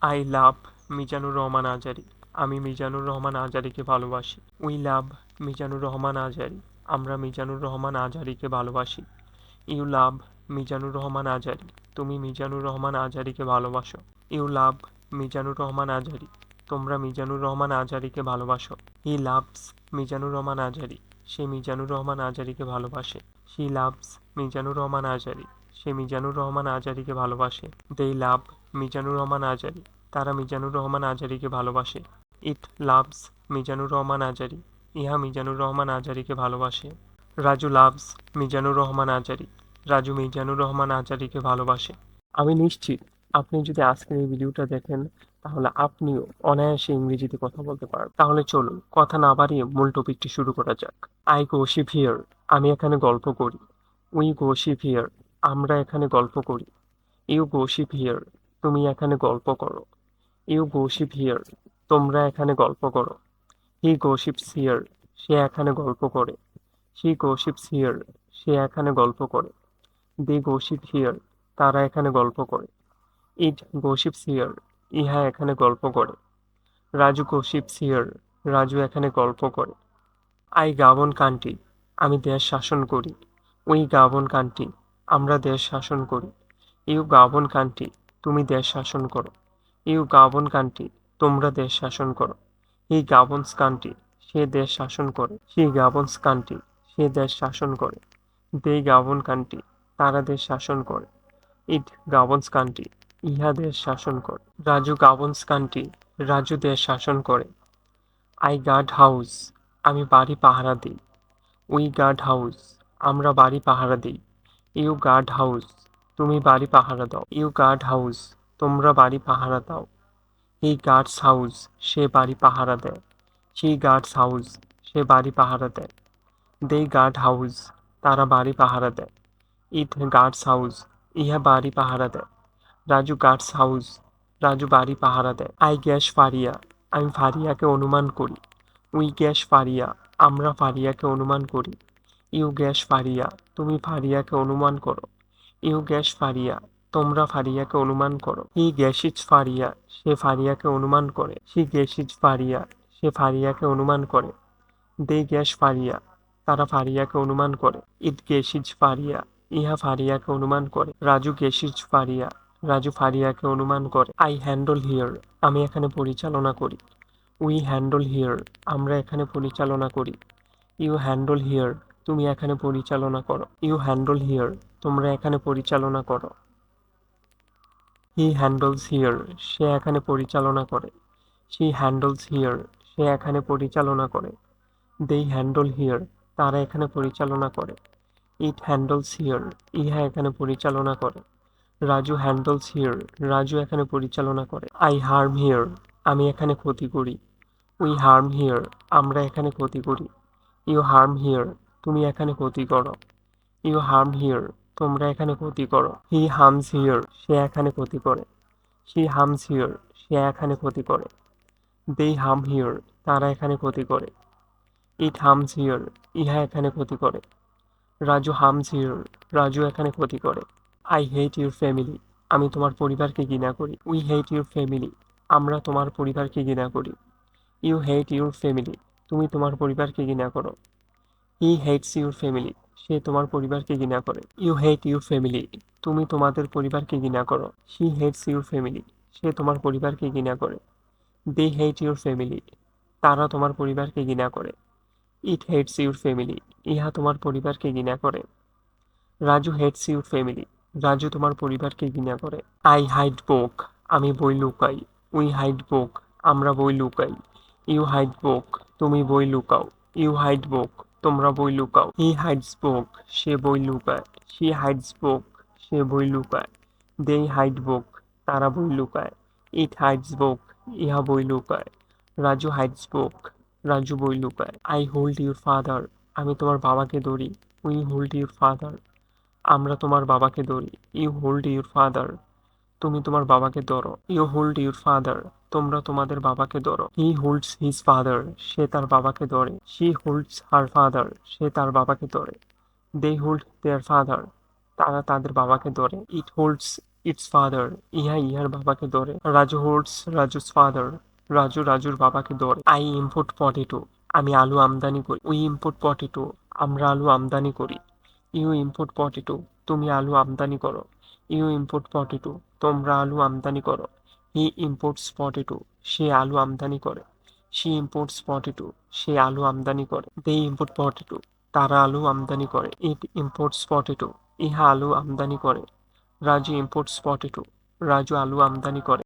I love Mizanur Rahman Azari. আমি মিজানুর রহমান আজারিকে ভালোবাসি। We love Mizanur Rahman Azari. আমরা মিজানুর রহমান আজারিকে ভালোবাসি। You love Mizanur Rahman Azari. তুমি মিজানুর রহমান আজারিকে ভালোবাসো। You love Mizanur Rahman Azari. তোমরা মিজানুর রহমান আজারিকে ভালোবাসো। He loves Mizanur Rahman Azari. সে মিজানুর রহমান আজারিকে ভালোবাসে। She loves Mizanur Rahman Azari. সে মিজানুর রহমান আজারিকে ভালোবাসে। দে লাভ মিজানুর রহমান আজারি। তারা মিজানুর রহমান আজারিকে ভালোবাসে। ইট লাভস মিজানুর রহমান আজারি। ইহা মিজানুর রহমান আজারিকে ভালোবাসে। রাজু লাভস মিজানুর রহমান আজারি। রাজু মিজানুর রহমান আজারিকে ভালোবাসে। আমি নিশ্চিত আপনি যদি আজকের এই ভিডিওটা দেখেন তাহলে আপনিও অনায়াসে ইংরেজিতে কথা বলতে পারবেন। তাহলে চলুন কথা না বাড়িয়ে মূল টপিকটি শুরু করা যাক। I gossip here. আমি এখানে গল্প করি। We gossip here. আমরা এখানে গল্প করি। You gossip here. তুমি এখানে গল্প করো। You gossip here. তোমরা এখানে গল্প করো। হি গসিপস হিয়ার। সে এখানে গল্প করে। She গসিপস here. সে এখানে গল্প করে। দে গসিপ হিয়ার। তারা এখানে গল্প করে। ইট গসিপস হিয়ার। ইহা এখানে গল্প করে। রাজু গসিপস হিয়ার। রাজু এখানে গল্প করে। I govern country. আমি দেশ শাসন করি। We govern country. আমরা দেশ শাসন করি। You govern country. তুমি দেশ শাসন করো। You govern country. তোমরা দেশ শাসন করো। হি গাভনস কান্ট্রি। সে দেশ শাসন করে। She গাভনস country. সে দেশ শাসন করে। দে গাভন কান্ট্রি। তারা দেশ শাসন করে। ইট গাভনস কান্ট্রি। ইহা দেশ শাসন করে। রাজু গাভনস কান্ট্রি। রাজু দেশ শাসন করে। I guard house. আমি বাড়ি পাহারা দিই। We guard house. আমরা বাড়ি পাহারা দিই। You guard house. তুমি বাড়ি পাহারা দাও। You guard house. তোমরা বাড়ি পাহারা দাও। হি গার্ডস হাউস। সে বাড়ি পাহারা দেয়। She guards house. সে বাড়ি পাহারা দেয়। দে গার্ড হাউস। তারা বাড়ি পাহারা দেয়। ইট গার্ডস হাউস। ইহা বাড়ি পাহারা দেয়। Raju guards house. রাজু বাড়ি পাহারা দেয়। I guess Faria. আমি ফারিয়াকে অনুমান করি। We guess Faria. আমরা ফারিয়াকে অনুমান করি। You guess Faria. তুমি ফারিয়াকে অনুমান করো। You guess Faria. তোমরা ফারিয়াকে অনুমান করো। হি গ্যাসিজ ফারিয়া। সে ফারিয়াকে অনুমান করে। শি গ্যাসিজ ফারিয়া। সে ফারিয়াকে অনুমান করে। দে গ্যাস ফারিয়া। তারা ফারিয়াকে অনুমান করে। ইট গ্যাসিজ ফারিয়া। ইহা ফারিয়াকে অনুমান করে। রাজু গ্যাসিজ ফারিয়া। রাজু ফারিয়াকে অনুমান করে। I handle here. আমি এখানে পরিচালনা করি। We handle here. আমরা এখানে পরিচালনা করি। You handle here. তুমি এখানে পরিচালনা করো। You handle here. তোমরা এখানে পরিচালনা করো। হি হ্যান্ডলস হিয়ার। সে এখানে পরিচালনা করে। She হ্যান্ডলস here. সে এখানে পরিচালনা করে। দে হ্যান্ডল হিয়ার। তারা এখানে পরিচালনা করে। ইট হ্যান্ডলস হিয়ার। ইহা এখানে পরিচালনা করে। রাজু হ্যান্ডলস হিয়ার। রাজু এখানে পরিচালনা করে। I harm here. আমি এখানে ক্ষতি করি। We harm here. আমরা এখানে ক্ষতি করি। You harm here. তুমি এখানে ক্ষতি করো। You harm here. তোমরা এখানে ক্ষতি করো। হি হার্মস হিয়ার। সে এখানে ক্ষতি করে। She harms here. সে এখানে ক্ষতি করে। দে হার্ম হিয়ার। তারা এখানে ক্ষতি করে। ইট হার্মস হিয়ার। ইহা এখানে ক্ষতি করে। Raju harms here. রাজু এখানে ক্ষতি করে। I hate your family. আমি তোমার পরিবারকে ঘৃণা করি। We hate your family. আমরা তোমার পরিবারকে ঘৃণা করি। You hate your family. তুমি তোমার পরিবারকে ঘৃণা করো। He hates your family. সে তোমার পরিবারকে ঘৃণা করে। You hate your family. তুমি তোমাদের পরিবারকে ঘৃণা করো। She hates your family. সে তোমার পরিবারকে ঘৃণা করে। They hate your family. তারা তোমার পরিবারকে ঘৃণা করে। It hates your family. ইহা তোমার পরিবারকে ঘৃণা করে। Raju hates your family. Raju তোমার পরিবারকে ঘৃণা করে। আই হাইড বুক। আমি বই লুকাই। উই হাইড বুক। আমরা বই লুকাই। ইউ হাইড বুক। তুমি বই লুকাও। ইউ হাইড বুক। তোমরা বই লুকাও। হি হাইডস বুক। সে বই লুকায়। শি হাইডস বুক। সে বই লুকায়। They hide book. তারা বই লুকায়। It hides book. ইহা বই লুকায়। Raju hides book. রাজু বই লুকায়। I hold your father. আমি তোমার বাবাকে ধরি। We hold your father. আমরা তোমার বাবাকে ধরি। You hold your father. তুমি তোমার বাবাকে ধরো। You hold your father. তোমরা তোমাদের বাবাকে ধরো। He holds his father. সে তার বাবাকে ধরে। She holds her father. সে তার বাবাকে ধরে। দে হোল্ড দেয়ার ফাদার। তারা তাদের বাবাকে ধরে। ইট হোল্ডস ইটস ফাদার, ইহা ইহার বাবাকে ধরে। রাজু হোল্ডস রাজুস ফাদার, রাজু রাজুর বাবাকে ধরে। আই ইম্পোর্ট পটেটো, আমি আলু আমদানি করি। উই ইম্পোর্ট পটেটো, আমরা আলু আমদানি করি। ইউ ইম্পোর্ট পটেটো, তুমি আলু আমদানি করো। ইউ ইম্পোর্ট পটেটো, তোমরা আলু আমদানি করো। হি ইম্পোর্টস পটেটো, সে আলু আমদানি করে। শি ইম্পোর্টস পটেটো, সে আলু আমদানি করে। দে ইম্পোর্ট পটেটো, তারা আলু আমদানি করে। ইট ইম্পোর্টস পটেটো, ইহা আলু আমদানি করে। রাজু ইম্পোর্টস পটেটো, রাজু আলু আমদানি করে।